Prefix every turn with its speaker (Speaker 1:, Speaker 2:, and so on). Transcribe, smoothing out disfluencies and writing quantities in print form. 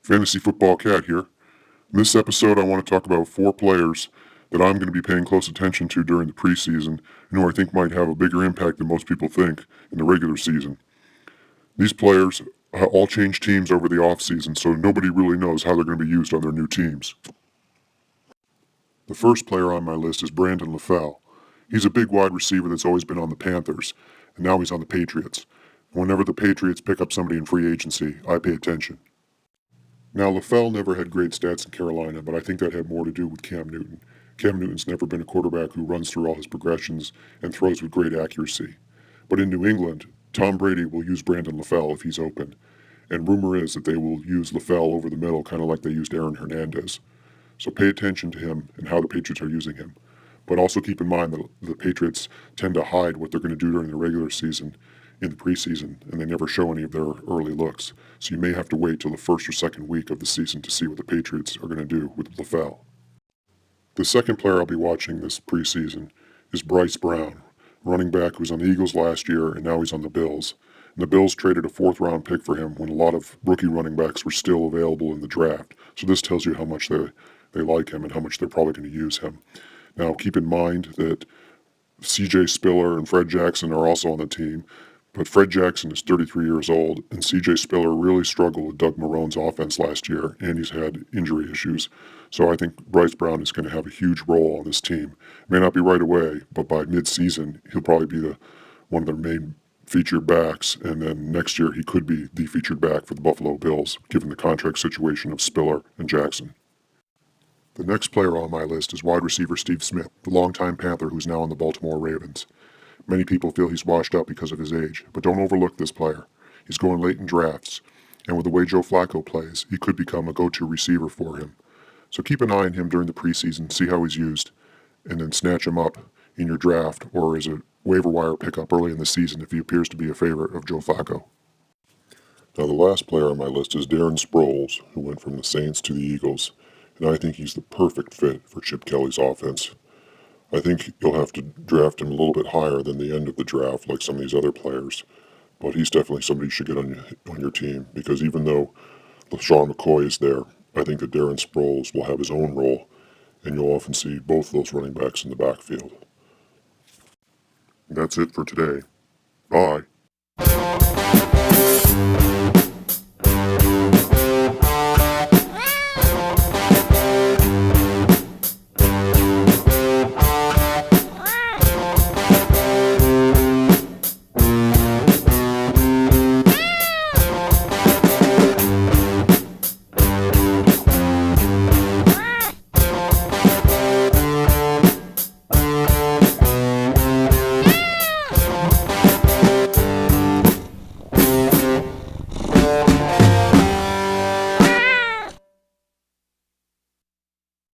Speaker 1: Fantasy Football Cat here. In this episode, I want to talk about 4 players that I'm going to be paying close attention to during the preseason and who I think might have a bigger impact than most people think in the regular season. These players all change teams over the offseason, so nobody really knows how they're going to be used on their new teams. The first player on my list is Brandon Lafell. He's a big wide receiver that's always been on the Panthers, and now he's on the Patriots. Whenever the Patriots pick up somebody in free agency, I pay attention. Now, Lafell never had great stats in Carolina, but I think that had more to do with Cam Newton. Cam Newton's never been a quarterback who runs through all his progressions and throws with great accuracy. But in New England, Tom Brady will use Brandon Lafell if he's open. And rumor is that they will use Lafell over the middle, kind of like they used Aaron Hernandez. So pay attention to him and how the Patriots are using him. But also keep in mind that the Patriots tend to hide what they're going to do during the regular season in the preseason, and they never show any of their early looks. So you may have to wait till the first or second week of the season to see what the Patriots are going to do with Lafell. The second player I'll be watching this preseason is Bryce Brown, running back who was on the Eagles last year, and now he's on the Bills. And the Bills traded a 4th-round pick for him when a lot of rookie running backs were still available in the draft. So this tells you how much they like him and how much they're probably going to use him. Now, keep in mind that C.J. Spiller and Fred Jackson are also on the team, but Fred Jackson is 33 years old, and C.J. Spiller really struggled with Doug Marrone's offense last year, and he's had injury issues. So I think Bryce Brown is going to have a huge role on this team. May not be right away, but by mid-season, he'll probably be one of their main featured backs, and then next year he could be the featured back for the Buffalo Bills, given the contract situation of Spiller and Jackson. The next player on my list is wide receiver Steve Smith, the longtime Panther who's now on the Baltimore Ravens. Many people feel he's washed up because of his age, but don't overlook this player. He's going late in drafts, and with the way Joe Flacco plays, he could become a go-to receiver for him. So keep an eye on him during the preseason, see how he's used, and then snatch him up in your draft or as a waiver wire pickup early in the season if he appears to be a favorite of Joe Flacco. Now the last player on my list is Darren Sproles, who went from the Saints to the Eagles, and I think he's the perfect fit for Chip Kelly's offense. I think you'll have to draft him a little bit higher than the end of the draft like some of these other players, but he's definitely somebody you should get on your team because even though LaShawn McCoy is there, I think that Darren Sproles will have his own role, and you'll often see both those running backs in the backfield. That's it for today. Bye.